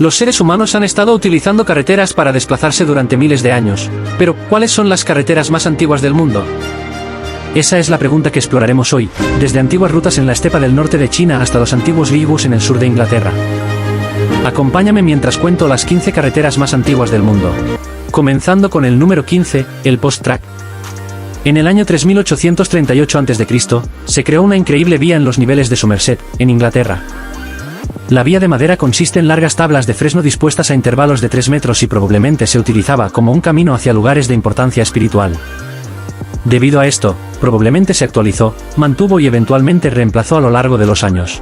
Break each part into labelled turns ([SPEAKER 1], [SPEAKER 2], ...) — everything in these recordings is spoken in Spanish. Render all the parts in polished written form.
[SPEAKER 1] Los seres humanos han estado utilizando carreteras para desplazarse durante miles de años. Pero, ¿cuáles son las carreteras más antiguas del mundo? Esa es la pregunta que exploraremos hoy, desde antiguas rutas en la estepa del norte de China hasta los antiguos Guigus en el sur de Inglaterra. Acompáñame mientras cuento las 15 carreteras más antiguas del mundo. Comenzando con el número 15, el post-track. En el año 3838 a.C., se creó una increíble vía en los niveles de Somerset, en Inglaterra. La vía de madera consiste en largas tablas de fresno dispuestas a intervalos de 3 metros y probablemente se utilizaba como un camino hacia lugares de importancia espiritual. Debido a esto, probablemente se actualizó, mantuvo y eventualmente reemplazó a lo largo de los años.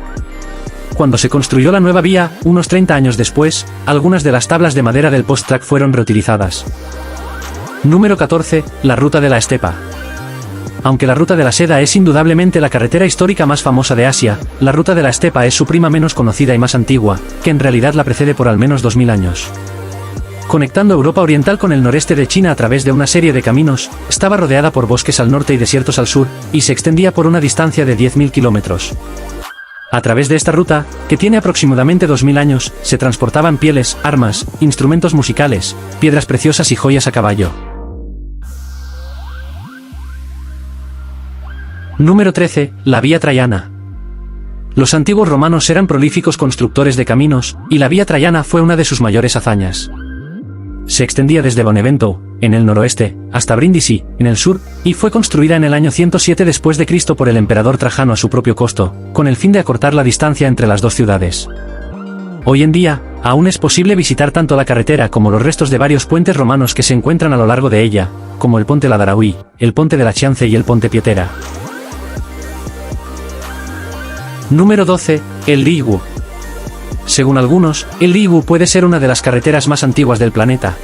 [SPEAKER 1] Cuando se construyó la nueva vía, unos 30 años después, algunas de las tablas de madera del post-track fueron reutilizadas. Número 14, la Ruta de la Estepa. Aunque la Ruta de la Seda es indudablemente la carretera histórica más famosa de Asia, la Ruta de la Estepa es su prima menos conocida y más antigua, que en realidad la precede por al menos 2000 años. Conectando Europa Oriental con el noreste de China a través de una serie de caminos, estaba rodeada por bosques al norte y desiertos al sur, y se extendía por una distancia de 10.000 kilómetros. A través de esta ruta, que tiene aproximadamente 2000 años, se transportaban pieles, armas, instrumentos musicales, piedras preciosas y joyas a caballo. Número 13, la Vía Traiana. Los antiguos romanos eran prolíficos constructores de caminos, y la Vía Traiana fue una de sus mayores hazañas. Se extendía desde Benevento, en el noroeste, hasta Brindisi, en el sur, y fue construida en el año 107 después de Cristo por el emperador Trajano a su propio costo, con el fin de acortar la distancia entre las dos ciudades. Hoy en día, aún es posible visitar tanto la carretera como los restos de varios puentes romanos que se encuentran a lo largo de ella, como el Ponte Ladaraui, el Ponte de la Chance y el Ponte Pietera. Número 12, el Ligu. Según algunos, el Ligu puede ser una de las carreteras más antiguas del planeta.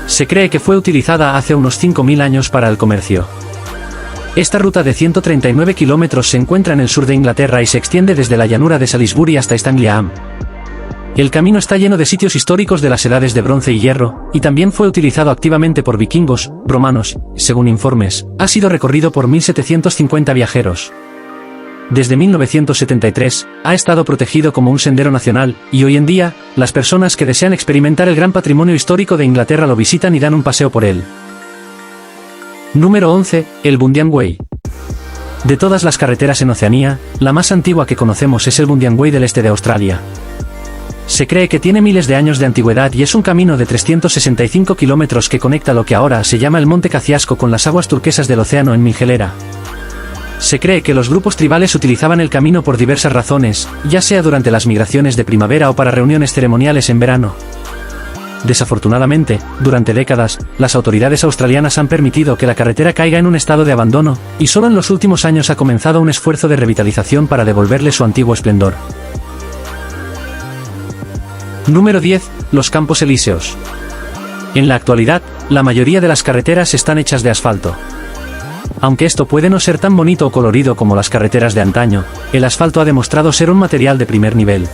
[SPEAKER 1] Se cree que fue utilizada hace unos 5000 años para el comercio. Esta ruta de 139 kilómetros se encuentra en el sur de Inglaterra y se extiende desde la llanura de Salisbury hasta Stanleyham. El camino está lleno de sitios históricos de las edades de bronce y hierro, y también fue utilizado activamente por vikingos, romanos, según informes, ha sido recorrido por 1750 viajeros. Desde 1973, ha estado protegido como un sendero nacional, y hoy en día, las personas que desean experimentar el gran patrimonio histórico de Inglaterra lo visitan y dan un paseo por él. Número 11, el Bundian Way. De todas las carreteras en Oceanía, la más antigua que conocemos es el Bundian Way del este de Australia. Se cree que tiene miles de años de antigüedad y es un camino de 365 kilómetros que conecta lo que ahora se llama el Monte Kosciuszko con las aguas turquesas del océano en Mingelera. Se cree que los grupos tribales utilizaban el camino por diversas razones, ya sea durante las migraciones de primavera o para reuniones ceremoniales en verano. Desafortunadamente, durante décadas, las autoridades australianas han permitido que la carretera caiga en un estado de abandono, y solo en los últimos años ha comenzado un esfuerzo de revitalización para devolverle su antiguo esplendor. Número 10, los Campos Elíseos. En la actualidad, la mayoría de las carreteras están hechas de asfalto. Aunque esto puede no ser tan bonito o colorido como las carreteras de antaño, el asfalto ha demostrado ser un material de primer nivel.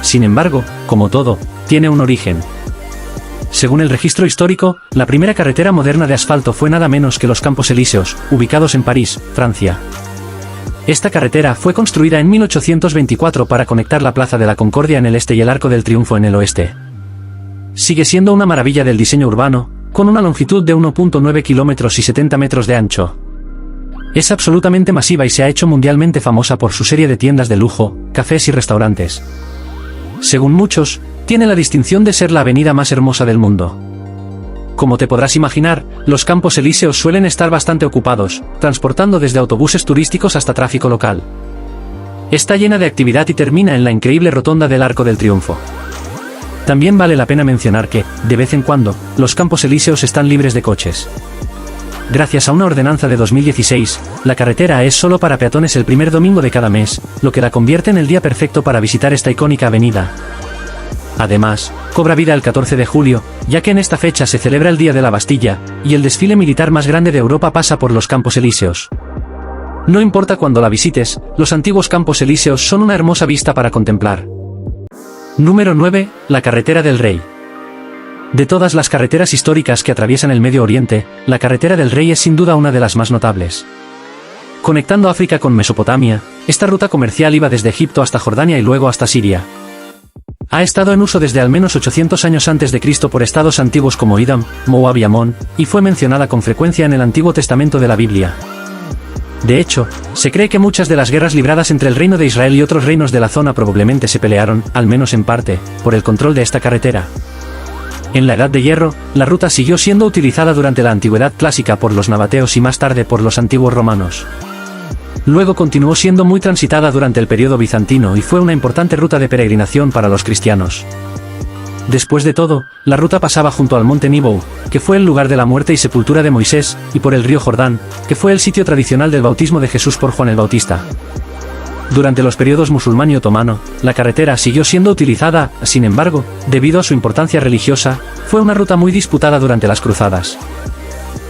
[SPEAKER 1] Sin embargo, como todo, tiene un origen. Según el registro histórico, la primera carretera moderna de asfalto fue nada menos que los Campos Elíseos, ubicados en París, Francia. Esta carretera fue construida en 1824 para conectar la Plaza de la Concordia en el este y el Arco del Triunfo en el oeste. Sigue siendo una maravilla del diseño urbano, con una longitud de 1.9 kilómetros y 70 metros de ancho. Es absolutamente masiva y se ha hecho mundialmente famosa por su serie de tiendas de lujo, cafés y restaurantes. Según muchos, tiene la distinción de ser la avenida más hermosa del mundo. Como te podrás imaginar, los Campos Elíseos suelen estar bastante ocupados, transportando desde autobuses turísticos hasta tráfico local. Está llena de actividad y termina en la increíble rotonda del Arco del Triunfo. También vale la pena mencionar que, de vez en cuando, los Campos Elíseos están libres de coches. Gracias a una ordenanza de 2016, la carretera es solo para peatones el primer domingo de cada mes, lo que la convierte en el día perfecto para visitar esta icónica avenida. Además, cobra vida el 14 de julio, ya que en esta fecha se celebra el Día de la Bastilla, y el desfile militar más grande de Europa pasa por los Campos Elíseos. No importa cuándo la visites, los antiguos Campos Elíseos son una hermosa vista para contemplar. Número 9, la Carretera del Rey. De todas las carreteras históricas que atraviesan el Medio Oriente, la Carretera del Rey es sin duda una de las más notables. Conectando África con Mesopotamia, esta ruta comercial iba desde Egipto hasta Jordania y luego hasta Siria. Ha estado en uso desde al menos 800 años antes de Cristo por estados antiguos como Edom, Moab y Amón, y fue mencionada con frecuencia en el Antiguo Testamento de la Biblia. De hecho, se cree que muchas de las guerras libradas entre el reino de Israel y otros reinos de la zona probablemente se pelearon, al menos en parte, por el control de esta carretera. En la Edad de Hierro, la ruta siguió siendo utilizada durante la Antigüedad clásica por los nabateos y más tarde por los antiguos romanos. Luego continuó siendo muy transitada durante el periodo bizantino y fue una importante ruta de peregrinación para los cristianos. Después de todo, la ruta pasaba junto al monte Nebo, que fue el lugar de la muerte y sepultura de Moisés, y por el río Jordán, que fue el sitio tradicional del bautismo de Jesús por Juan el Bautista. Durante los periodos musulmán y otomano, la carretera siguió siendo utilizada, sin embargo, debido a su importancia religiosa, fue una ruta muy disputada durante las cruzadas.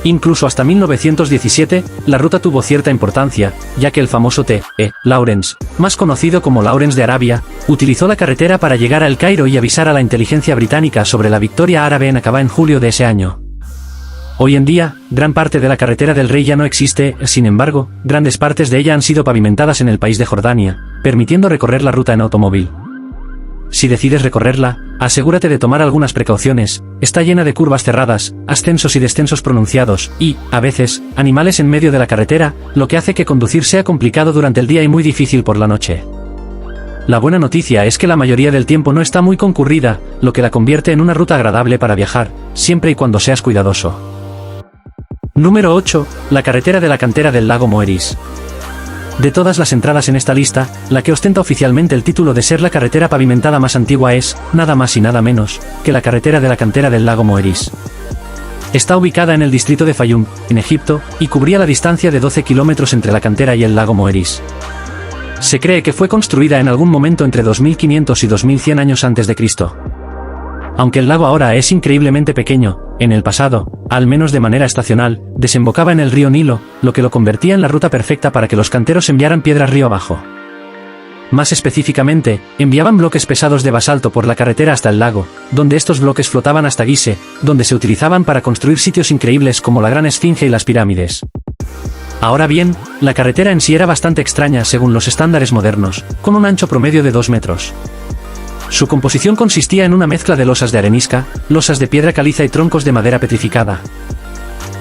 [SPEAKER 1] Incluso hasta 1917, la ruta tuvo cierta importancia, ya que el famoso T.E. Lawrence, más conocido como Lawrence de Arabia, utilizó la carretera para llegar a El Cairo y avisar a la inteligencia británica sobre la victoria árabe en Aqaba en julio de ese año. Hoy en día, gran parte de la carretera del Rey ya no existe, sin embargo, grandes partes de ella han sido pavimentadas en el país de Jordania, permitiendo recorrer la ruta en automóvil. Si decides recorrerla, asegúrate de tomar algunas precauciones, está llena de curvas cerradas, ascensos y descensos pronunciados, y, a veces, animales en medio de la carretera, lo que hace que conducir sea complicado durante el día y muy difícil por la noche. La buena noticia es que la mayoría del tiempo no está muy concurrida, lo que la convierte en una ruta agradable para viajar, siempre y cuando seas cuidadoso. Número 8. La carretera de la cantera del lago Moeris. De todas las entradas en esta lista, la que ostenta oficialmente el título de ser la carretera pavimentada más antigua es, nada más y nada menos, que la carretera de la cantera del lago Moeris. Está ubicada en el distrito de Fayum, en Egipto, y cubría la distancia de 12 kilómetros entre la cantera y el lago Moeris. Se cree que fue construida en algún momento entre 2500 y 2100 años antes de Cristo. Aunque el lago ahora es increíblemente pequeño, en el pasado, al menos de manera estacional, desembocaba en el río Nilo, lo que lo convertía en la ruta perfecta para que los canteros enviaran piedras río abajo. Más específicamente, enviaban bloques pesados de basalto por la carretera hasta el lago, donde estos bloques flotaban hasta Gizeh, donde se utilizaban para construir sitios increíbles como la Gran Esfinge y las pirámides. Ahora bien, la carretera en sí era bastante extraña según los estándares modernos, con un ancho promedio de 2 metros. Su composición consistía en una mezcla de losas de arenisca, losas de piedra caliza y troncos de madera petrificada.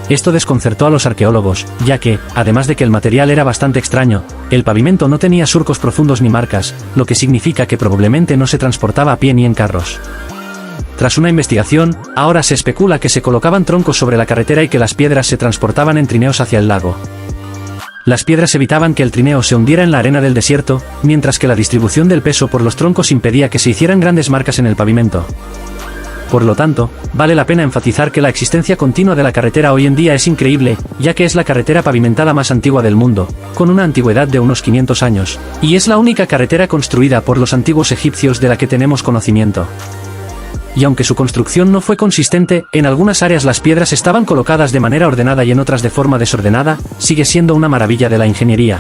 [SPEAKER 1] Esto desconcertó a los arqueólogos, ya que, además de que el material era bastante extraño, el pavimento no tenía surcos profundos ni marcas, lo que significa que probablemente no se transportaba a pie ni en carros. Tras una investigación, ahora se especula que se colocaban troncos sobre la carretera y que las piedras se transportaban en trineos hacia el lago. Las piedras evitaban que el trineo se hundiera en la arena del desierto, mientras que la distribución del peso por los troncos impedía que se hicieran grandes marcas en el pavimento. Por lo tanto, vale la pena enfatizar que la existencia continua de la carretera hoy en día es increíble, ya que es la carretera pavimentada más antigua del mundo, con una antigüedad de unos 500 años, y es la única carretera construida por los antiguos egipcios de la que tenemos conocimiento. Y aunque su construcción no fue consistente, en algunas áreas las piedras estaban colocadas de manera ordenada y en otras de forma desordenada, sigue siendo una maravilla de la ingeniería.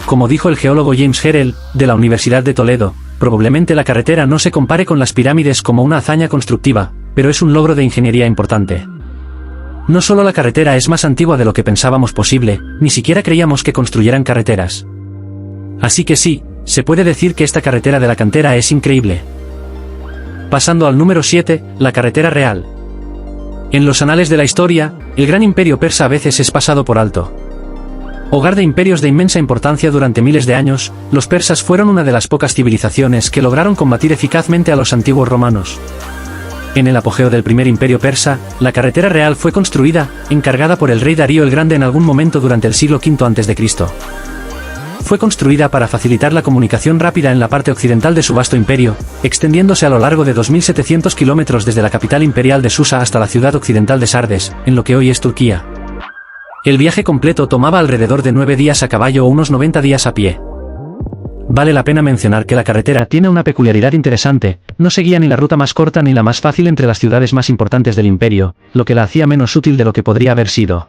[SPEAKER 1] Como dijo el geólogo James Herrell, de la Universidad de Toledo, probablemente la carretera no se compare con las pirámides como una hazaña constructiva, pero es un logro de ingeniería importante. No solo la carretera es más antigua de lo que pensábamos posible, ni siquiera creíamos que construyeran carreteras. Así que sí, se puede decir que esta carretera de la cantera es increíble. Pasando al número 7, la carretera real. En los anales de la historia, el gran imperio persa a veces es pasado por alto. Hogar de imperios de inmensa importancia durante miles de años, los persas fueron una de las pocas civilizaciones que lograron combatir eficazmente a los antiguos romanos. En el apogeo del primer imperio persa, la carretera real fue construida, encargada por el rey Darío el Grande en algún momento durante el siglo V a.C. Fue construida para facilitar la comunicación rápida en la parte occidental de su vasto imperio, extendiéndose a lo largo de 2.700 kilómetros desde la capital imperial de Susa hasta la ciudad occidental de Sardes, en lo que hoy es Turquía. El viaje completo tomaba alrededor de 9 días a caballo o unos 90 días a pie. Vale la pena mencionar que la carretera tiene una peculiaridad interesante, no seguía ni la ruta más corta ni la más fácil entre las ciudades más importantes del imperio, lo que la hacía menos útil de lo que podría haber sido.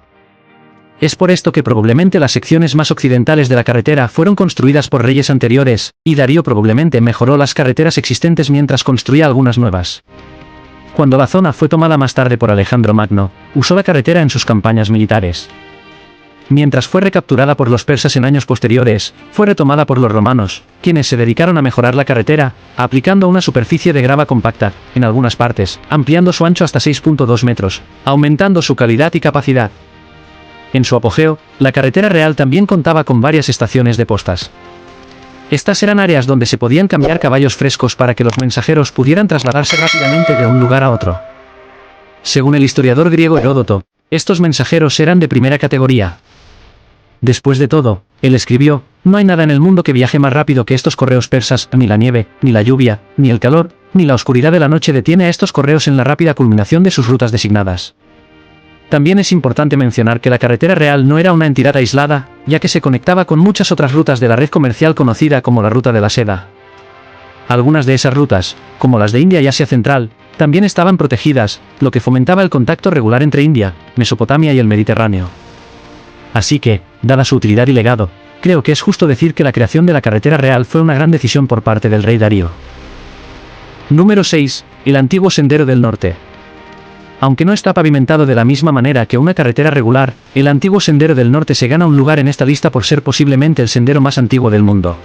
[SPEAKER 1] Es por esto que probablemente las secciones más occidentales de la carretera fueron construidas por reyes anteriores, y Darío probablemente mejoró las carreteras existentes mientras construía algunas nuevas. Cuando la zona fue tomada más tarde por Alejandro Magno, usó la carretera en sus campañas militares. Mientras fue recapturada por los persas en años posteriores, fue retomada por los romanos, quienes se dedicaron a mejorar la carretera, aplicando una superficie de grava compacta, en algunas partes, ampliando su ancho hasta 6.2 metros, aumentando su calidad y capacidad. En su apogeo, la carretera real también contaba con varias estaciones de postas. Estas eran áreas donde se podían cambiar caballos frescos para que los mensajeros pudieran trasladarse rápidamente de un lugar a otro. Según el historiador griego Heródoto, estos mensajeros eran de primera categoría. Después de todo, él escribió, no hay nada en el mundo que viaje más rápido que estos correos persas, ni la nieve, ni la lluvia, ni el calor, ni la oscuridad de la noche detiene a estos correos en la rápida culminación de sus rutas designadas. También es importante mencionar que la carretera real no era una entidad aislada, ya que se conectaba con muchas otras rutas de la red comercial conocida como la Ruta de la Seda. Algunas de esas rutas, como las de India y Asia Central, también estaban protegidas, lo que fomentaba el contacto regular entre India, Mesopotamia y el Mediterráneo. Así que, dada su utilidad y legado, creo que es justo decir que la creación de la carretera real fue una gran decisión por parte del rey Darío. Número 6. El antiguo Sendero del Norte. Aunque no está pavimentado de la misma manera que una carretera regular, el antiguo Sendero del Norte se gana un lugar en esta lista por ser posiblemente el sendero más antiguo del mundo.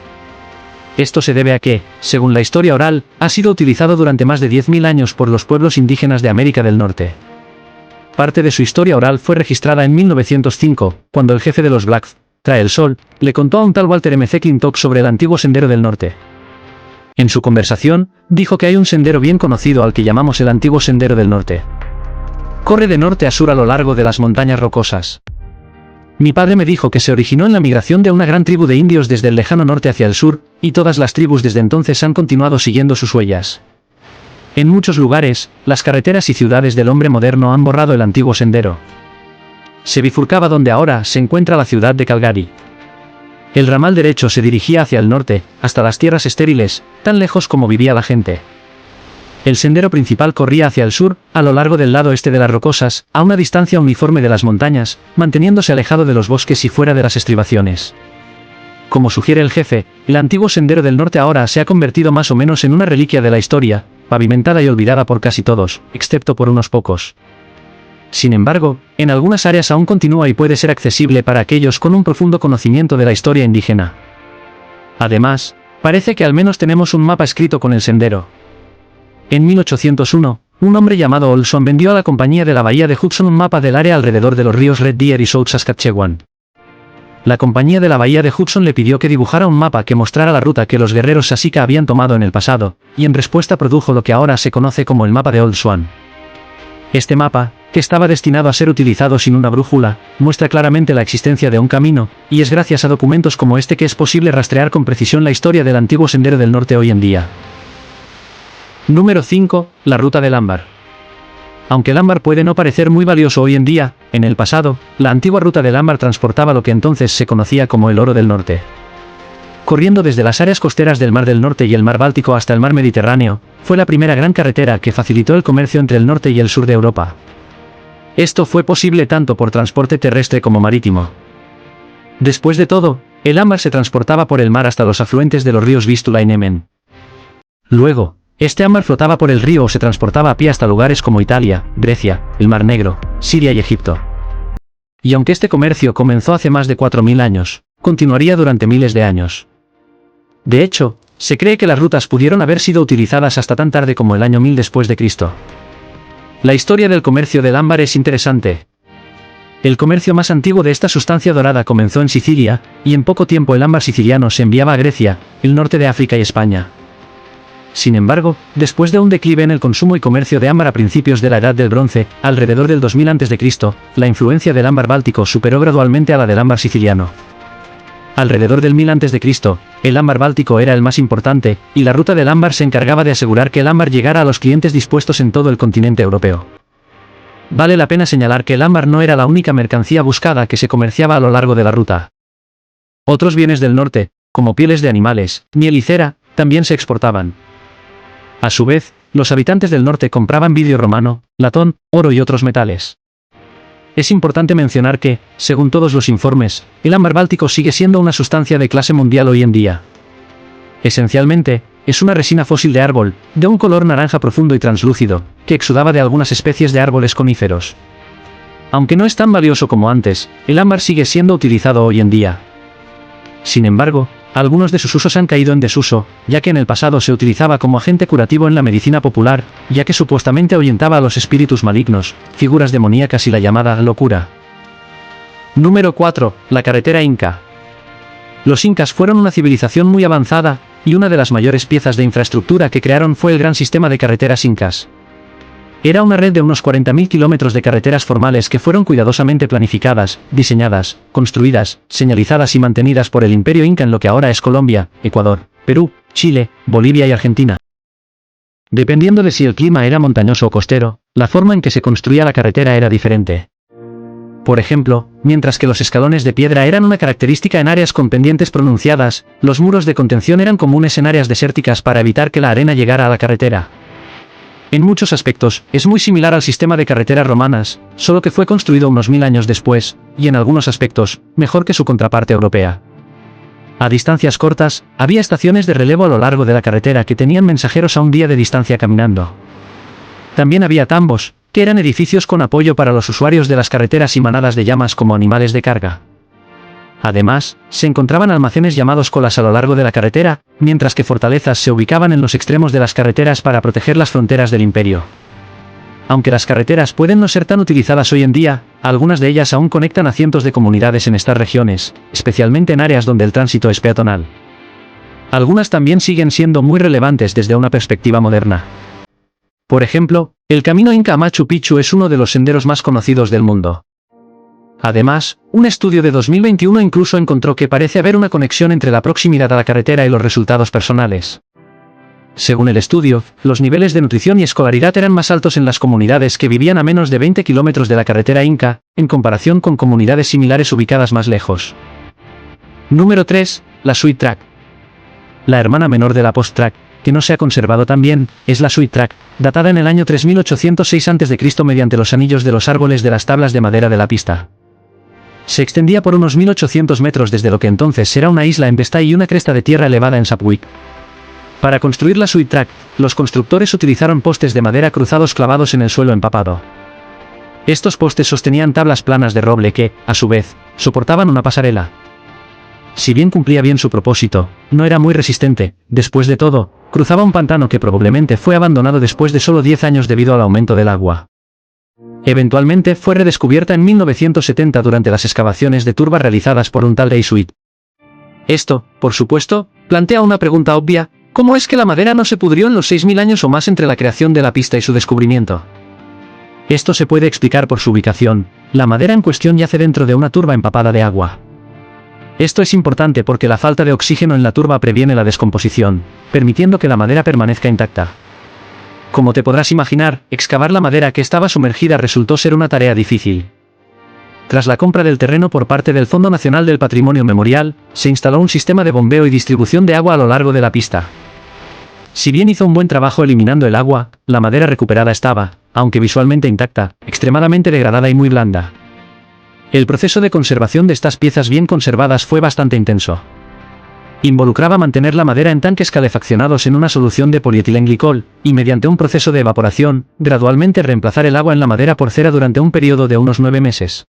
[SPEAKER 1] Esto se debe a que, según la historia oral, ha sido utilizado durante más de 10.000 años por los pueblos indígenas de América del Norte. Parte de su historia oral fue registrada en 1905, cuando el jefe de los Blacks, Trae el Sol, le contó a un tal Walter M. McClintock sobre el antiguo Sendero del Norte. En su conversación, dijo que hay un sendero bien conocido al que llamamos el antiguo Sendero del Norte. Corre de norte a sur a lo largo de las montañas rocosas. Mi padre me dijo que se originó en la migración de una gran tribu de indios desde el lejano norte hacia el sur, y todas las tribus desde entonces han continuado siguiendo sus huellas. En muchos lugares, las carreteras y ciudades del hombre moderno han borrado el antiguo sendero. Se bifurcaba donde ahora se encuentra la ciudad de Calgary. El ramal derecho se dirigía hacia el norte, hasta las tierras estériles, tan lejos como vivía la gente. El sendero principal corría hacia el sur, a lo largo del lado este de las rocosas, a una distancia uniforme de las montañas, manteniéndose alejado de los bosques y fuera de las estribaciones. Como sugiere el jefe, el antiguo Sendero del Norte ahora se ha convertido más o menos en una reliquia de la historia, pavimentada y olvidada por casi todos, excepto por unos pocos. Sin embargo, en algunas áreas aún continúa y puede ser accesible para aquellos con un profundo conocimiento de la historia indígena. Además, parece que al menos tenemos un mapa escrito con el sendero. En 1801, un hombre llamado Olson vendió a la compañía de la bahía de Hudson un mapa del área alrededor de los ríos Red Deer y South Saskatchewan. La compañía de la bahía de Hudson le pidió que dibujara un mapa que mostrara la ruta que los guerreros Siksika habían tomado en el pasado, y en respuesta produjo lo que ahora se conoce como el mapa de Old Swan. Este mapa, que estaba destinado a ser utilizado sin una brújula, muestra claramente la existencia de un camino, y es gracias a documentos como este que es posible rastrear con precisión la historia del antiguo Sendero del Norte hoy en día. Número 5. La ruta del ámbar. Aunque el ámbar puede no parecer muy valioso hoy en día, en el pasado, la antigua ruta del ámbar transportaba lo que entonces se conocía como el oro del norte. Corriendo desde las áreas costeras del Mar del Norte y el Mar Báltico hasta el Mar Mediterráneo, fue la primera gran carretera que facilitó el comercio entre el norte y el sur de Europa. Esto fue posible tanto por transporte terrestre como marítimo. Después de todo, el ámbar se transportaba por el mar hasta los afluentes de los ríos Vístula y Nemen. Luego, este ámbar flotaba por el río o se transportaba a pie hasta lugares como Italia, Grecia, el Mar Negro, Siria y Egipto. Y aunque este comercio comenzó hace más de 4.000 años, continuaría durante miles de años. De hecho, se cree que las rutas pudieron haber sido utilizadas hasta tan tarde como el año 1000 después de Cristo. La historia del comercio del ámbar es interesante. El comercio más antiguo de esta sustancia dorada comenzó en Sicilia, y en poco tiempo el ámbar siciliano se enviaba a Grecia, el norte de África y España. Sin embargo, después de un declive en el consumo y comercio de ámbar a principios de la Edad del Bronce, alrededor del 2000 a.C., la influencia del ámbar báltico superó gradualmente a la del ámbar siciliano. Alrededor del 1000 a.C., el ámbar báltico era el más importante, y la ruta del ámbar se encargaba de asegurar que el ámbar llegara a los clientes dispuestos en todo el continente europeo. Vale la pena señalar que el ámbar no era la única mercancía buscada que se comerciaba a lo largo de la ruta. Otros bienes del norte, como pieles de animales, miel y cera, también se exportaban. A su vez, los habitantes del norte compraban vidrio romano, latón, oro y otros metales. Es importante mencionar que, según todos los informes, el ámbar báltico sigue siendo una sustancia de clase mundial hoy en día. Esencialmente, es una resina fósil de árbol, de un color naranja profundo y translúcido, que exudaba de algunas especies de árboles coníferos. Aunque no es tan valioso como antes, el ámbar sigue siendo utilizado hoy en día. Sin embargo, algunos de sus usos han caído en desuso, ya que en el pasado se utilizaba como agente curativo en la medicina popular, ya que supuestamente ahuyentaba a los espíritus malignos, figuras demoníacas y la llamada locura. Número 4. La carretera inca. Los incas fueron una civilización muy avanzada, y una de las mayores piezas de infraestructura que crearon fue el gran sistema de carreteras incas. Era una red de unos 40.000 kilómetros de carreteras formales que fueron cuidadosamente planificadas, diseñadas, construidas, señalizadas y mantenidas por el Imperio Inca en lo que ahora es Colombia, Ecuador, Perú, Chile, Bolivia y Argentina. Dependiendo de si el clima era montañoso o costero, la forma en que se construía la carretera era diferente. Por ejemplo, mientras que los escalones de piedra eran una característica en áreas con pendientes pronunciadas, los muros de contención eran comunes en áreas desérticas para evitar que la arena llegara a la carretera. En muchos aspectos, es muy similar al sistema de carreteras romanas, solo que fue construido unos 1000 años después, y en algunos aspectos, mejor que su contraparte europea. A distancias cortas, había estaciones de relevo a lo largo de la carretera que tenían mensajeros a un día de distancia caminando. También había tambos, que eran edificios con apoyo para los usuarios de las carreteras y manadas de llamas como animales de carga. Además, se encontraban almacenes llamados colas a lo largo de la carretera, mientras que fortalezas se ubicaban en los extremos de las carreteras para proteger las fronteras del imperio. Aunque las carreteras pueden no ser tan utilizadas hoy en día, algunas de ellas aún conectan a cientos de comunidades en estas regiones, especialmente en áreas donde el tránsito es peatonal. Algunas también siguen siendo muy relevantes desde una perspectiva moderna. Por ejemplo, el camino Inca a Machu Picchu es uno de los senderos más conocidos del mundo. Además, un estudio de 2021 incluso encontró que parece haber una conexión entre la proximidad a la carretera y los resultados personales. Según el estudio, los niveles de nutrición y escolaridad eran más altos en las comunidades que vivían a menos de 20 kilómetros de la carretera Inca, en comparación con comunidades similares ubicadas más lejos. Número 3. La Sweet Track. La hermana menor de la Post Track, que no se ha conservado tan bien, es la Sweet Track, datada en el año 3806 a.C. mediante los anillos de los árboles de las tablas de madera de la pista. Se extendía por unos 1800 metros desde lo que entonces era una isla en Bestay y una cresta de tierra elevada en Sapwick. Para construir la Sweet Track, los constructores utilizaron postes de madera cruzados clavados en el suelo empapado. Estos postes sostenían tablas planas de roble que, a su vez, soportaban una pasarela. Si bien cumplía bien su propósito, no era muy resistente, después de todo, cruzaba un pantano que probablemente fue abandonado después de solo 10 años debido al aumento del agua. Eventualmente fue redescubierta en 1970 durante las excavaciones de turba realizadas por un tal Ray Sweet. Esto, por supuesto, plantea una pregunta obvia: ¿cómo es que la madera no se pudrió en los 6000 años o más entre la creación de la pista y su descubrimiento? Esto se puede explicar por su ubicación. La madera en cuestión yace dentro de una turba empapada de agua. Esto es importante porque la falta de oxígeno en la turba previene la descomposición, permitiendo que la madera permanezca intacta. Como te podrás imaginar, excavar la madera que estaba sumergida resultó ser una tarea difícil. Tras la compra del terreno por parte del Fondo Nacional del Patrimonio Memorial, se instaló un sistema de bombeo y distribución de agua a lo largo de la pista. Si bien hizo un buen trabajo eliminando el agua, la madera recuperada estaba, aunque visualmente intacta, extremadamente degradada y muy blanda. El proceso de conservación de estas piezas bien conservadas fue bastante intenso. Involucraba mantener la madera en tanques calefaccionados en una solución de polietilenglicol, y mediante un proceso de evaporación, gradualmente reemplazar el agua en la madera por cera durante un periodo de unos 9 meses.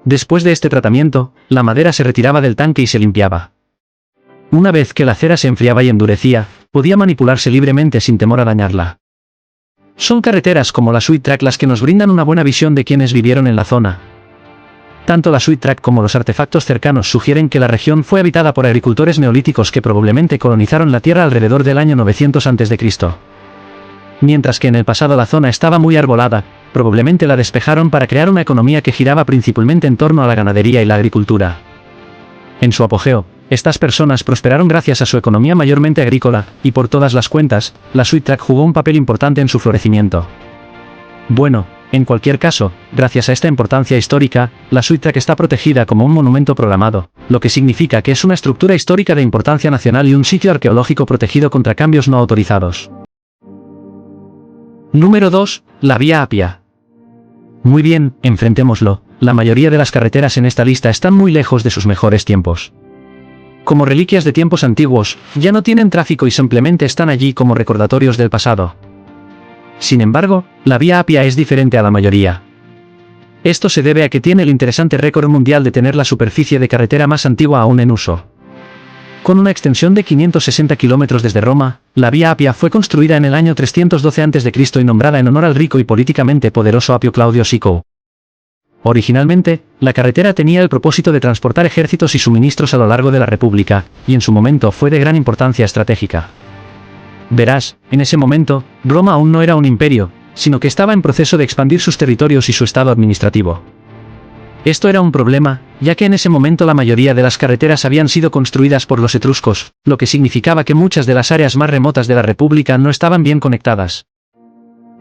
[SPEAKER 1] Después de este tratamiento, la madera se retiraba del tanque y se limpiaba. Una vez que la cera se enfriaba y endurecía, podía manipularse libremente sin temor a dañarla. Son carreteras como la Sweet Track las que nos brindan una buena visión de quienes vivieron en la zona. Tanto la Sweet Track como los artefactos cercanos sugieren que la región fue habitada por agricultores neolíticos que probablemente colonizaron la tierra alrededor del año 900 a.C. Mientras que en el pasado la zona estaba muy arbolada, probablemente la despejaron para crear una economía que giraba principalmente en torno a la ganadería y la agricultura. En su apogeo, estas personas prosperaron gracias a su economía mayormente agrícola, y por todas las cuentas, la Sweet Track jugó un papel importante en su florecimiento. Bueno, en cualquier caso, gracias a esta importancia histórica, la Sweet Track está protegida como un monumento programado, lo que significa que es una estructura histórica de importancia nacional y un sitio arqueológico protegido contra cambios no autorizados. Número 2. La Vía Apia. Muy bien, enfrentémoslo, la mayoría de las carreteras en esta lista están muy lejos de sus mejores tiempos. Como reliquias de tiempos antiguos, ya no tienen tráfico y simplemente están allí como recordatorios del pasado. Sin embargo, la Vía Apia es diferente a la mayoría. Esto se debe a que tiene el interesante récord mundial de tener la superficie de carretera más antigua aún en uso. Con una extensión de 560 kilómetros desde Roma, la Vía Apia fue construida en el año 312 a.C. y nombrada en honor al rico y políticamente poderoso Apio Claudio Sico. Originalmente, la carretera tenía el propósito de transportar ejércitos y suministros a lo largo de la República, y en su momento fue de gran importancia estratégica. Verás, en ese momento, Roma aún no era un imperio, sino que estaba en proceso de expandir sus territorios y su estado administrativo. Esto era un problema, ya que en ese momento la mayoría de las carreteras habían sido construidas por los etruscos, lo que significaba que muchas de las áreas más remotas de la República no estaban bien conectadas.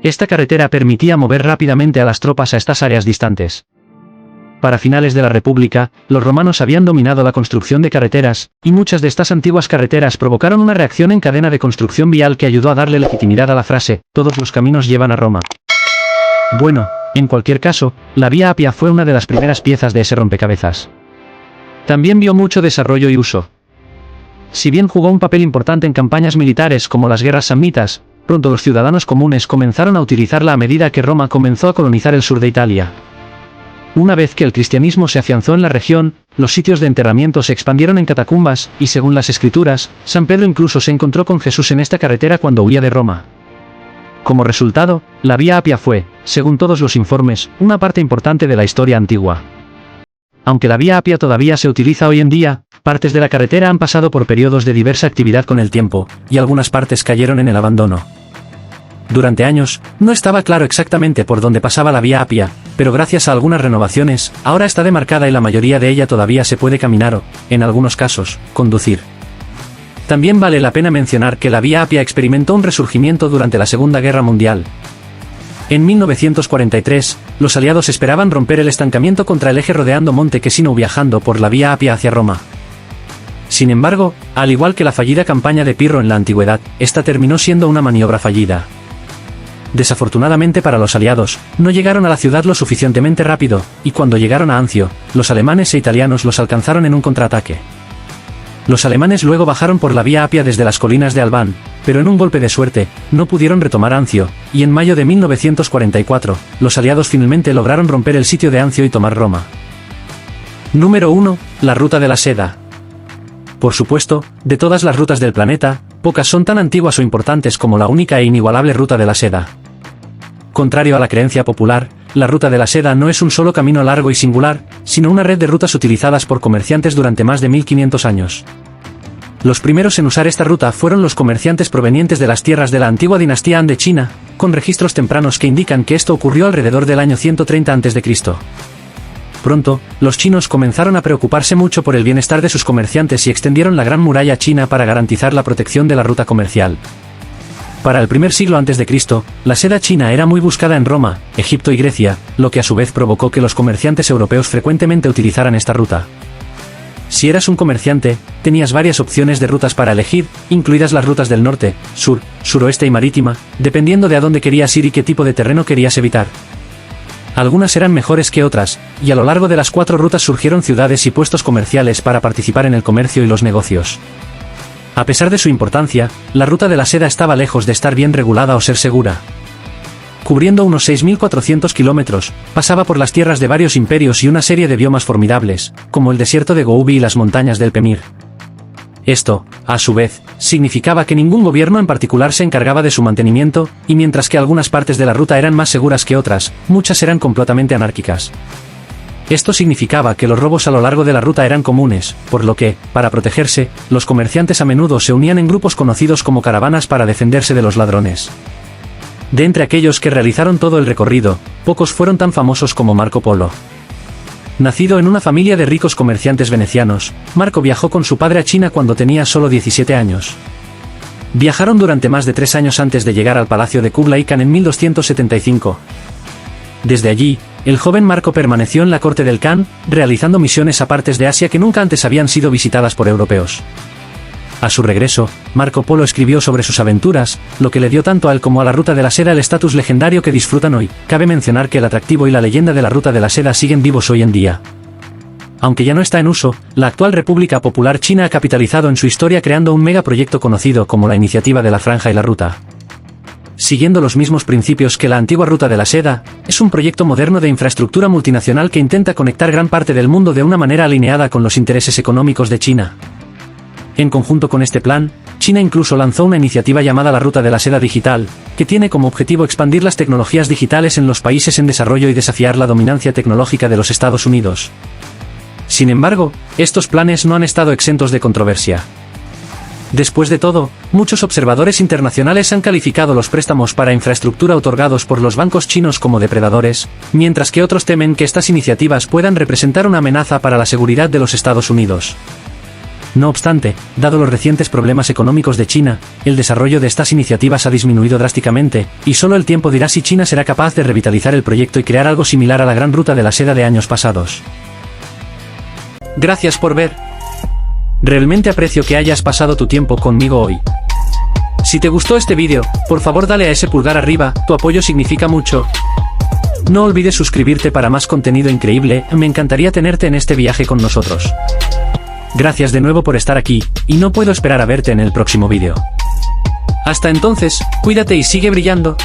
[SPEAKER 1] Esta carretera permitía mover rápidamente a las tropas a estas áreas distantes. Para finales de la República, los romanos habían dominado la construcción de carreteras, y muchas de estas antiguas carreteras provocaron una reacción en cadena de construcción vial que ayudó a darle legitimidad a la frase, todos los caminos llevan a Roma. Bueno, en cualquier caso, la Vía Apia fue una de las primeras piezas de ese rompecabezas. También vio mucho desarrollo y uso. Si bien jugó un papel importante en campañas militares como las guerras samnitas, pronto los ciudadanos comunes comenzaron a utilizarla a medida que Roma comenzó a colonizar el sur de Italia. Una vez que el cristianismo se afianzó en la región, los sitios de enterramiento se expandieron en catacumbas, y según las escrituras, San Pedro incluso se encontró con Jesús en esta carretera cuando huía de Roma. Como resultado, la Vía Apia fue, según todos los informes, una parte importante de la historia antigua. Aunque la Vía Apia todavía se utiliza hoy en día, partes de la carretera han pasado por periodos de diversa actividad con el tiempo, y algunas partes cayeron en el abandono. Durante años, no estaba claro exactamente por dónde pasaba la Vía Apia, pero gracias a algunas renovaciones, ahora está demarcada y la mayoría de ella todavía se puede caminar o, en algunos casos, conducir. También vale la pena mencionar que la Vía Apia experimentó un resurgimiento durante la Segunda Guerra Mundial. En 1943, los aliados esperaban romper el estancamiento contra el eje rodeando Monte Cassino viajando por la Vía Apia hacia Roma. Sin embargo, al igual que la fallida campaña de Pirro en la antigüedad, esta terminó siendo una maniobra fallida. Desafortunadamente para los aliados, no llegaron a la ciudad lo suficientemente rápido, y cuando llegaron a Anzio, los alemanes e italianos los alcanzaron en un contraataque. Los alemanes luego bajaron por la Vía Apia desde las colinas de Albán, pero en un golpe de suerte, no pudieron retomar Anzio, y en mayo de 1944, los aliados finalmente lograron romper el sitio de Anzio y tomar Roma. Número 1. La Ruta de la Seda. Por supuesto, de todas las rutas del planeta, pocas son tan antiguas o importantes como la única e inigualable Ruta de la Seda. Contrario a la creencia popular, la Ruta de la Seda no es un solo camino largo y singular, sino una red de rutas utilizadas por comerciantes durante más de 1500 años. Los primeros en usar esta ruta fueron los comerciantes provenientes de las tierras de la antigua dinastía Han de China, con registros tempranos que indican que esto ocurrió alrededor del año 130 a.C. Pronto, los chinos comenzaron a preocuparse mucho por el bienestar de sus comerciantes y extendieron la Gran Muralla China para garantizar la protección de la ruta comercial. Para el primer siglo a.C., la seda china era muy buscada en Roma, Egipto y Grecia, lo que a su vez provocó que los comerciantes europeos frecuentemente utilizaran esta ruta. Si eras un comerciante, tenías varias opciones de rutas para elegir, incluidas las rutas del norte, sur, suroeste y marítima, dependiendo de a dónde querías ir y qué tipo de terreno querías evitar. Algunas eran mejores que otras, y a lo largo de las 4 rutas surgieron ciudades y puestos comerciales para participar en el comercio y los negocios. A pesar de su importancia, la Ruta de la Seda estaba lejos de estar bien regulada o ser segura. Cubriendo unos 6.400 kilómetros, pasaba por las tierras de varios imperios y una serie de biomas formidables, como el desierto de Gobi y las montañas del Pemir. Esto, a su vez, significaba que ningún gobierno en particular se encargaba de su mantenimiento, y mientras que algunas partes de la ruta eran más seguras que otras, muchas eran completamente anárquicas. Esto significaba que los robos a lo largo de la ruta eran comunes, por lo que, para protegerse, los comerciantes a menudo se unían en grupos conocidos como caravanas para defenderse de los ladrones. De entre aquellos que realizaron todo el recorrido, pocos fueron tan famosos como Marco Polo. Nacido en una familia de ricos comerciantes venecianos, Marco viajó con su padre a China cuando tenía solo 17 años. Viajaron durante más de 3 años antes de llegar al palacio de Kublai Khan en 1275. Desde allí, el joven Marco permaneció en la corte del Khan, realizando misiones a partes de Asia que nunca antes habían sido visitadas por europeos. A su regreso, Marco Polo escribió sobre sus aventuras, lo que le dio tanto a él como a la Ruta de la Seda el estatus legendario que disfrutan hoy. Cabe mencionar que el atractivo y la leyenda de la Ruta de la Seda siguen vivos hoy en día. Aunque ya no está en uso, la actual República Popular China ha capitalizado en su historia creando un megaproyecto conocido como la Iniciativa de la Franja y la Ruta. siguiendo los mismos principios que la antigua Ruta de la Seda, es un proyecto moderno de infraestructura multinacional que intenta conectar gran parte del mundo de una manera alineada con los intereses económicos de China. En conjunto con este plan, China incluso lanzó una iniciativa llamada la Ruta de la Seda Digital, que tiene como objetivo expandir las tecnologías digitales en los países en desarrollo y desafiar la dominancia tecnológica de los Estados Unidos. Sin embargo, estos planes no han estado exentos de controversia. Después de todo, muchos observadores internacionales han calificado los préstamos para infraestructura otorgados por los bancos chinos como depredadores, mientras que otros temen que estas iniciativas puedan representar una amenaza para la seguridad de los Estados Unidos. No obstante, dado los recientes problemas económicos de China, el desarrollo de estas iniciativas ha disminuido drásticamente, y solo el tiempo dirá si China será capaz de revitalizar el proyecto y crear algo similar a la Gran Ruta de la Seda de años pasados. Gracias por ver. Realmente aprecio que hayas pasado tu tiempo conmigo hoy. Si te gustó este vídeo, por favor dale a ese pulgar arriba, tu apoyo significa mucho. No olvides suscribirte para más contenido increíble, me encantaría tenerte en este viaje con nosotros. Gracias de nuevo por estar aquí, y no puedo esperar a verte en el próximo vídeo. Hasta entonces, cuídate y sigue brillando.